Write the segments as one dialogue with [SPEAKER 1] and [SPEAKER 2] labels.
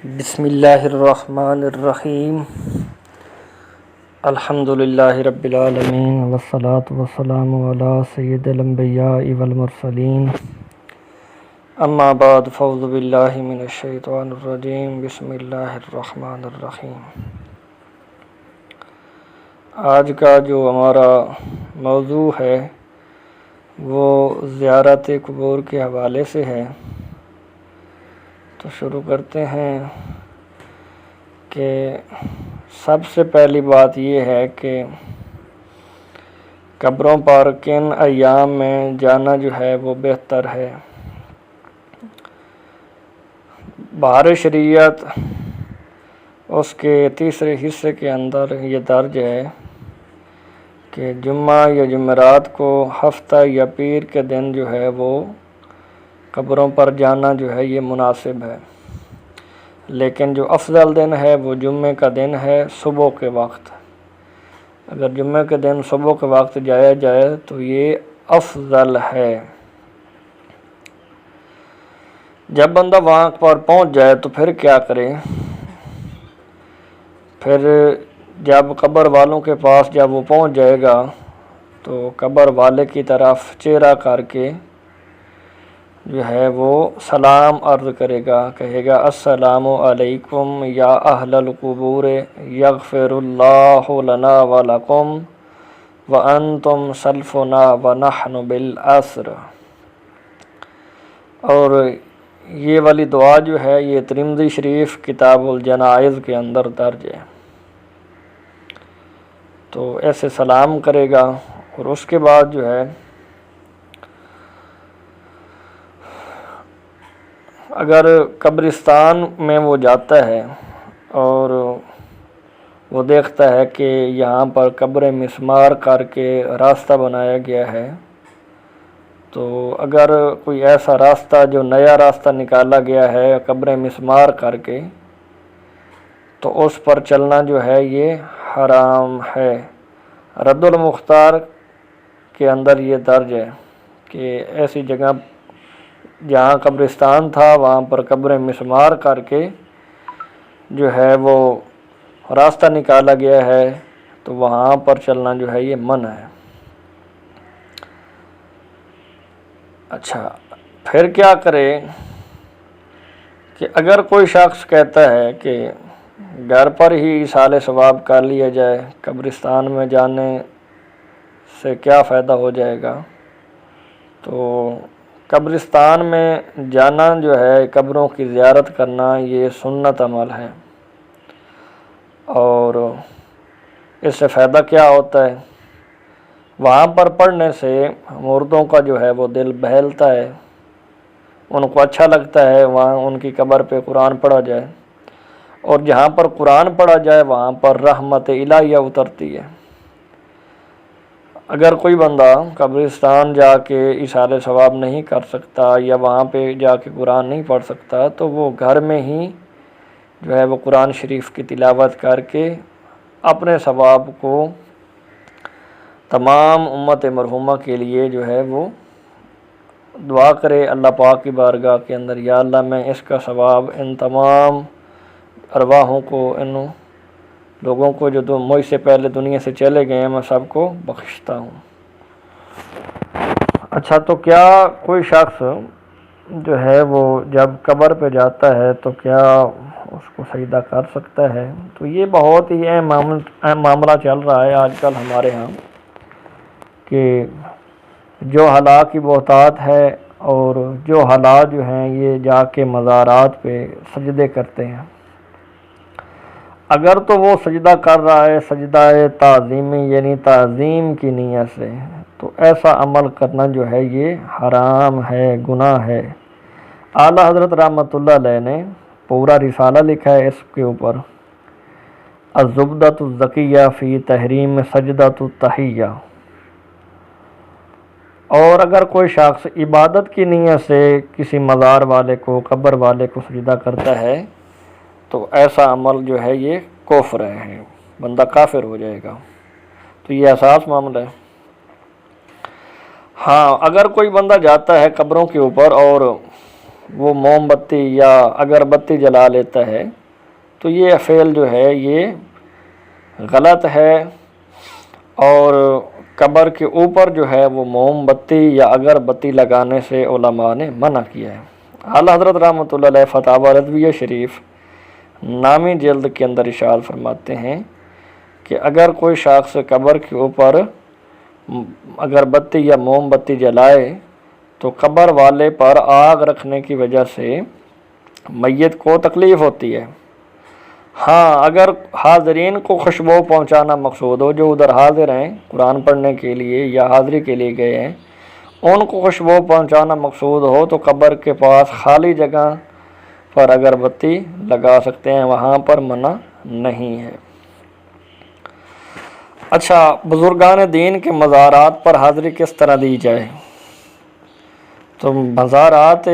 [SPEAKER 1] بسم اللہ الرحمن الرحیم الحمد للہ رب العالمین والصلاة والسلام علی سید الانبیاء والمرسلین اما بعد فاعوذ باللہ من الشیطان الرجیم بسم اللہ الرحمن الرحیم۔ آج کا جو ہمارا موضوع ہے وہ زیارت قبور کے حوالے سے ہے، تو شروع کرتے ہیں کہ سب سے پہلی بات یہ ہے کہ قبروں پر کن ایام میں جانا جو ہے وہ بہتر ہے۔ بہار شریعت اس کے تیسرے حصے کے اندر یہ درج ہے کہ جمعہ یا جمعرات کو ہفتہ یا پیر کے دن جو ہے وہ قبروں پر جانا جو ہے یہ مناسب ہے، لیکن جو افضل دن ہے وہ جمعے کا دن ہے صبح کے وقت۔ اگر جمعے کے دن صبح کے وقت جایا جائے تو یہ افضل ہے۔ جب بندہ وہاں پر پہنچ جائے تو پھر کیا کرے؟ پھر جب قبر والوں کے پاس جب وہ پہنچ جائے گا تو قبر والے کی طرف چہرہ کر کے جو ہے وہ سلام عرض کرے گا، کہے گا السلام علیکم یا اہل القبور یغفر اللہ لنا ولکم وانتم سلفنا ونحن بالعصر۔ اور یہ والی دعا جو ہے یہ ترمذی شریف کتاب الجنائز کے اندر درج ہے۔ تو ایسے سلام کرے گا اور اس کے بعد جو ہے اگر قبرستان میں وہ جاتا ہے اور وہ دیکھتا ہے کہ یہاں پر قبر مسمار کر کے راستہ بنایا گیا ہے، تو اگر کوئی ایسا راستہ جو نیا راستہ نکالا گیا ہے قبر مسمار کر کے، تو اس پر چلنا جو ہے یہ حرام ہے۔ رد المختار کے اندر یہ درج ہے کہ ایسی جگہ جہاں قبرستان تھا وہاں پر قبر مسمار کر کے جو ہے وہ راستہ نکالا گیا ہے، تو وہاں پر چلنا جو ہے یہ منع ہے۔ اچھا، پھر کیا کرے کہ اگر کوئی شخص کہتا ہے کہ گھر پر ہی ایصال ثواب کر لیا جائے، قبرستان میں جانے سے کیا فائدہ ہو جائے گا، تو قبرستان میں جانا جو ہے قبروں کی زیارت کرنا یہ سنت عمل ہے، اور اس سے فائدہ کیا ہوتا ہے؟ وہاں پر پڑھنے سے مردوں کا جو ہے وہ دل بہلتا ہے، ان کو اچھا لگتا ہے وہاں ان کی قبر پہ قرآن پڑھا جائے، اور جہاں پر قرآن پڑھا جائے وہاں پر رحمت الہیہ اترتی ہے۔ اگر کوئی بندہ قبرستان جا کے ایصال ثواب نہیں کر سکتا یا وہاں پہ جا کے قرآن نہیں پڑھ سکتا، تو وہ گھر میں ہی جو ہے وہ قرآن شریف کی تلاوت کر کے اپنے ثواب کو تمام امت مرحومہ کے لیے جو ہے وہ دعا کرے اللہ پاک کی بارگاہ کے اندر، یا اللہ میں اس کا ثواب ان تمام ارواحوں کو، ان لوگوں کو جو مجھ سے پہلے دنیا سے چلے گئے ہیں، میں سب کو بخشتا ہوں۔ اچھا، تو کیا کوئی شخص جو ہے وہ جب قبر پہ جاتا ہے تو کیا اس کو سجدہ کر سکتا ہے؟ تو یہ بہت ہی اہم معاملہ چل رہا ہے آج کل ہمارے ہاں، کہ جو ہلاک کی بہتات ہے اور جو حالات جو ہیں یہ جا کے مزارات پہ سجدے کرتے ہیں۔ اگر تو وہ سجدہ کر رہا ہے سجدہ تعظیمی یعنی تعظیم کی نیت سے، تو ایسا عمل کرنا جو ہے یہ حرام ہے، گناہ ہے۔ اعلیٰ حضرت رحمۃ اللہ علیہ نے پورا رسالہ لکھا ہے اس کے اوپر، الزبدۃ الزکیہ فی تحریم سجدۃ التحیہ۔ اور اگر کوئی شخص عبادت کی نیت سے کسی مزار والے کو، قبر والے کو سجدہ کرتا ہے تو ایسا عمل جو ہے یہ کفر ہے، بندہ کافر ہو جائے گا۔ تو یہ اساس معاملہ ہے۔ ہاں، اگر کوئی بندہ جاتا ہے قبروں کے اوپر اور وہ موم بتی یا اگربتی جلا لیتا ہے تو یہ فعل جو ہے یہ غلط ہے، اور قبر کے اوپر جو ہے وہ موم بتی یا اگربتی لگانے سے علماء نے منع کیا ہے۔ اعلیٰ حضرت رحمۃ اللہ علیہ فتاوی رضویہ شریف نامی جلد کے اندر ارشاد فرماتے ہیں کہ اگر کوئی شخص قبر کے اوپر اگربتی یا موم بتی جلائے تو قبر والے پر آگ رکھنے کی وجہ سے میت کو تکلیف ہوتی ہے۔ ہاں، اگر حاضرین کو خوشبو پہنچانا مقصود ہو، جو ادھر حاضر ہیں قرآن پڑھنے کے لیے یا حاضری کے لیے گئے ہیں، ان کو خوشبو پہنچانا مقصود ہو تو قبر کے پاس خالی جگہ پر اگربتی لگا سکتے ہیں، وہاں پر منع نہیں ہے۔ اچھا، بزرگان دین کے مزارات پر حاضری کس طرح دی جائے؟ تو مزارات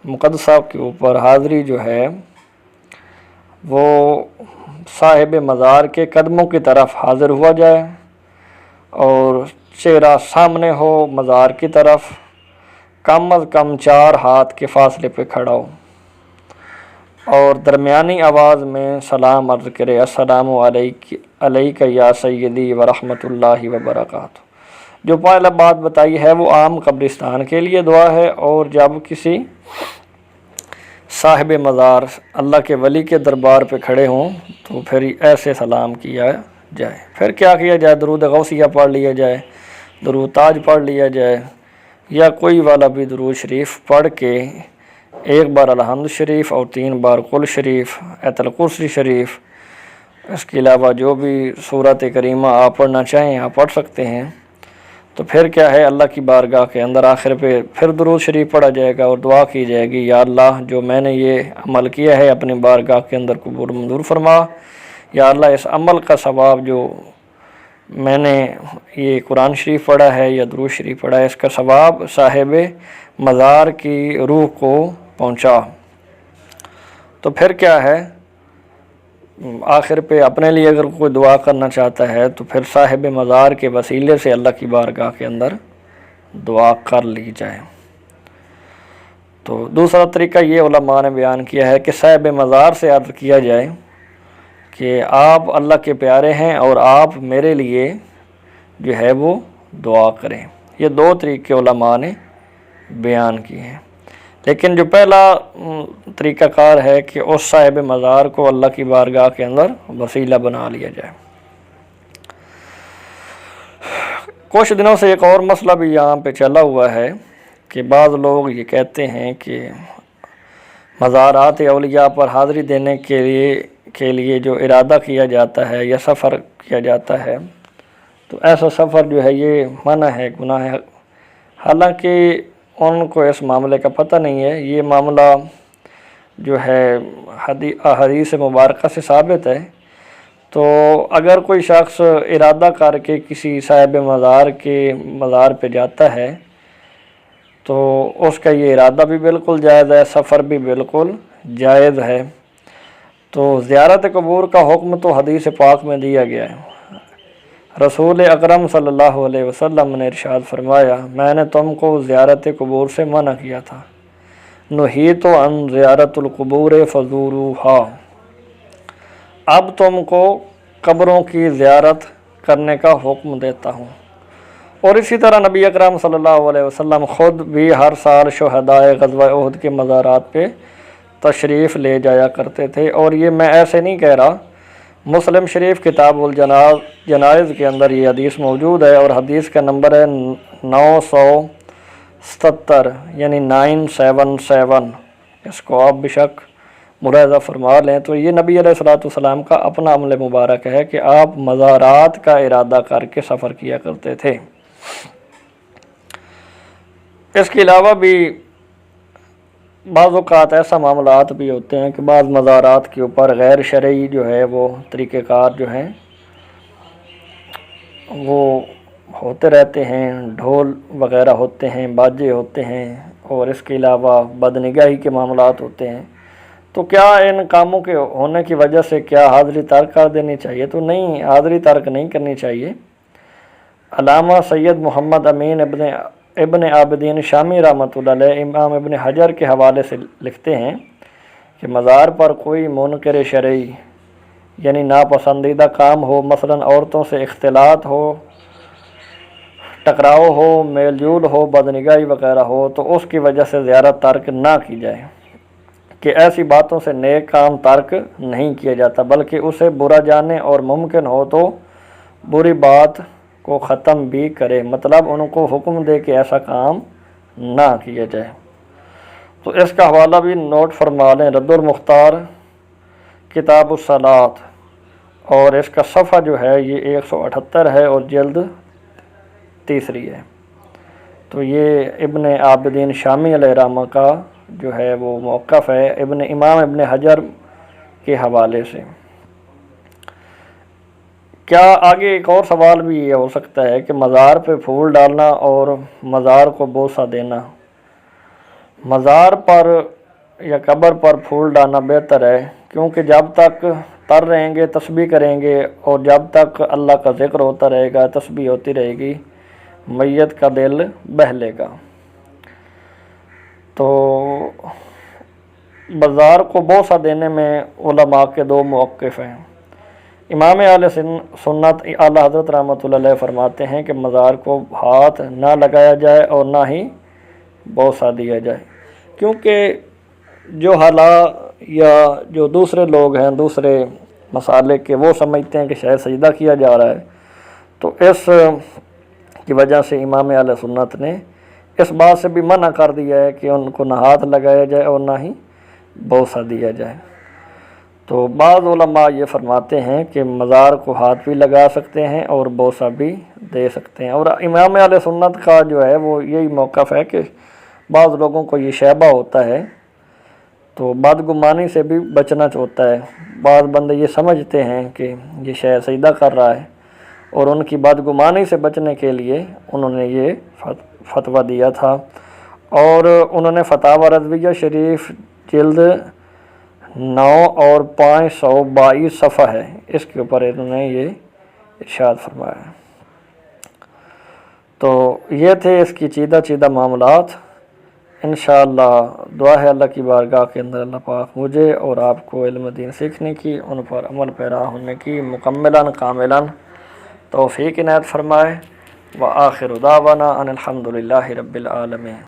[SPEAKER 1] مقدسہ کے اوپر حاضری جو ہے وہ صاحب مزار کے قدموں کی طرف حاضر ہوا جائے اور چہرہ سامنے ہو مزار کی طرف، کم از کم 4 ہاتھ کے فاصلے پہ کھڑا ہو اور درمیانی آواز میں سلام عرض کرے، السلام علیک یا سیدی ورحمۃ اللہ وبرکاتہ۔ جو پہلا بات بتائی ہے وہ عام قبرستان کے لیے دعا ہے، اور جب کسی صاحب مزار اللہ کے ولی کے دربار پہ کھڑے ہوں تو پھر ایسے سلام کیا جائے۔ پھر کیا کیا جائے؟ درود غوثیہ پڑھ لیا جائے، درود تاج پڑھ لیا جائے، یا کوئی والا بھی درود شریف پڑھ کے 1 بار الحمد شریف اور 3 بار قل شریف، آیت الکرسی شریف، اس کے علاوہ جو بھی سورۃ کریمہ آپ پڑھنا چاہیں آپ پڑھ سکتے ہیں۔ تو پھر کیا ہے، اللہ کی بارگاہ کے اندر آخر پہ پھر درود شریف پڑھا جائے گا اور دعا کی جائے گی، یا اللہ جو میں نے یہ عمل کیا ہے اپنی بارگاہ کے اندر قبول منظور فرما، یا اللہ اس عمل کا ثواب جو میں نے یہ قرآن شریف پڑھا ہے یا درود شریف پڑھا ہے اس کا ثواب صاحب مزار کی روح کو پہنچا۔ تو پھر کیا ہے، آخر پہ اپنے لیے اگر کوئی دعا کرنا چاہتا ہے تو پھر صاحب مزار کے وسیلے سے اللہ کی بارگاہ کے اندر دعا کر لی جائے۔ تو دوسرا طریقہ یہ علماء نے بیان کیا ہے کہ صاحب مزار سے عرض کیا جائے کہ آپ اللہ کے پیارے ہیں اور آپ میرے لیے جو ہے وہ دعا کریں۔ یہ 2 طریقے علماء نے بیان کیے ہیں، لیکن جو پہلا طریقہ کار ہے کہ اس صاحب مزار کو اللہ کی بارگاہ کے اندر وسیلہ بنا لیا جائے۔ کچھ دنوں سے ایک اور مسئلہ بھی یہاں پہ چلا ہوا ہے کہ بعض لوگ یہ کہتے ہیں کہ مزارات اولیاء پر حاضری دینے کے لیے جو ارادہ کیا جاتا ہے یا سفر کیا جاتا ہے تو ایسا سفر جو ہے یہ منع ہے، گناہ ہے۔ حالانکہ ان کو اس معاملے کا پتہ نہیں ہے، یہ معاملہ جو ہے حدیث مبارکہ سے ثابت ہے۔ تو اگر کوئی شخص ارادہ کر کے کسی صاحب مزار پہ جاتا ہے تو اس کا یہ ارادہ بھی بالکل جائز ہے، سفر بھی بالکل جائز ہے۔ تو زیارت قبور کا حکم تو حدیث پاک میں دیا گیا ہے۔ رسول اکرم صلی اللہ علیہ وسلم نے ارشاد فرمایا، میں نے تم کو زیارت قبور سے منع کیا تھا، نہیت عن زیارت القبور فزوروہا، اب تم کو قبروں کی زیارت کرنے کا حکم دیتا ہوں۔ اور اسی طرح نبی اکرم صلی اللہ علیہ وسلم خود بھی ہر سال شہدائے غزوہ احد کے مزارات پہ تشریف لے جایا کرتے تھے، اور یہ میں ایسے نہیں کہہ رہا، مسلم شریف کتاب الجنائز کے اندر یہ حدیث موجود ہے، اور حدیث کا نمبر ہے 977 یعنی 977، اس کو آپ بشک ملاحظہ فرما لیں۔ تو یہ نبی علیہ الصلوۃ والسلام کا اپنا عمل مبارک ہے کہ آپ مزارات کا ارادہ کر کے سفر کیا کرتے تھے۔ اس کے علاوہ بھی بعض اوقات ایسا معاملات بھی ہوتے ہیں کہ بعض مزارات کے اوپر غیر شرعی جو ہے وہ طریقہ کار جو ہیں وہ ہوتے رہتے ہیں، ڈھول وغیرہ ہوتے ہیں، باجے ہوتے ہیں، اور اس کے علاوہ بدنگاہی کے معاملات ہوتے ہیں۔ تو کیا ان کاموں کے ہونے کی وجہ سے کیا حاضری ترک کر دینی چاہیے؟ تو نہیں، حاضری ترک نہیں کرنی چاہیے۔ علامہ سید محمد امین ابن ابن عابدین شامی رحمۃ اللہ علیہ امام ابن حجر کے حوالے سے لکھتے ہیں کہ مزار پر کوئی منکر شرعی یعنی ناپسندیدہ کام ہو، مثلا عورتوں سے اختلاط ہو، ٹکراؤ ہو، میل جول ہو، بدنگاہی وغیرہ ہو، تو اس کی وجہ سے زیارت ترک نہ کی جائے، کہ ایسی باتوں سے نیک کام ترک نہیں کیا جاتا، بلکہ اسے برا جانے اور ممکن ہو تو بری بات کو ختم بھی کرے، مطلب ان کو حکم دے کہ ایسا کام نہ کیا جائے۔ تو اس کا حوالہ بھی نوٹ فرما لیں، رد المختار کتاب الصلاۃ، اور اس کا صفحہ جو ہے یہ 178 ہے اور جلد 3 ہے۔ تو یہ ابن عابدین شامی علیہ رحمہ کا جو ہے وہ موقف ہے امام ابن حجر کے حوالے سے۔ کیا آگے ایک اور سوال بھی یہ ہو سکتا ہے کہ مزار پہ پھول ڈالنا اور مزار کو بوسہ دینا، مزار پر یا قبر پر پھول ڈالنا بہتر ہے، کیونکہ جب تک تر رہیں گے تسبیح کریں گے، اور جب تک اللہ کا ذکر ہوتا رہے گا، تسبیح ہوتی رہے گی، میت کا دل بہلے گا۔ تو مزار کو بوسہ دینے میں علماء کے 2 موقف ہیں۔ امام اہل سنت اعلی حضرت رحمۃ اللہ علیہ فرماتے ہیں کہ مزار کو ہاتھ نہ لگایا جائے اور نہ ہی بوسہ دیا جائے، کیونکہ جو حالا یا جو دوسرے لوگ ہیں دوسرے مسالک کے، وہ سمجھتے ہیں کہ شاید سجدہ کیا جا رہا ہے، تو اس کی وجہ سے امام اہل سنت نے اس بات سے بھی منع کر دیا ہے کہ ان کو نہ ہاتھ لگایا جائے اور نہ ہی بوسہ دیا جائے۔ تو بعض علماء یہ فرماتے ہیں کہ مزار کو ہاتھ بھی لگا سکتے ہیں اور بوسہ بھی دے سکتے ہیں، اور امام اہل سنت کا جو ہے وہ یہی موقف ہے کہ بعض لوگوں کو یہ شیبہ ہوتا ہے، تو بدگمانی سے بھی بچنا ہوتا ہے۔ بعض بندے یہ سمجھتے ہیں کہ یہ شاید سجدہ کر رہا ہے، اور ان کی بدگمانی سے بچنے کے لیے انہوں نے یہ فتویٰ دیا تھا، اور انہوں نے فتاوی رضویہ شریف جلد 9 اور 522 صفحہ ہے، اس کے اوپر انہوں نے یہ ارشاد فرمایا۔ تو یہ تھے اس کی چیدہ معاملات۔ انشاءاللہ دعا ہے اللہ کی بارگاہ کے اندر اللہ پاک مجھے اور آپ کو علم دین سیکھنے کی، ان پر عمل پیرا ہونے کی مکملاً کاملاً توفیق عنایت فرمائے۔ وآخر دعوانا ان الحمدللہ رب العالمین۔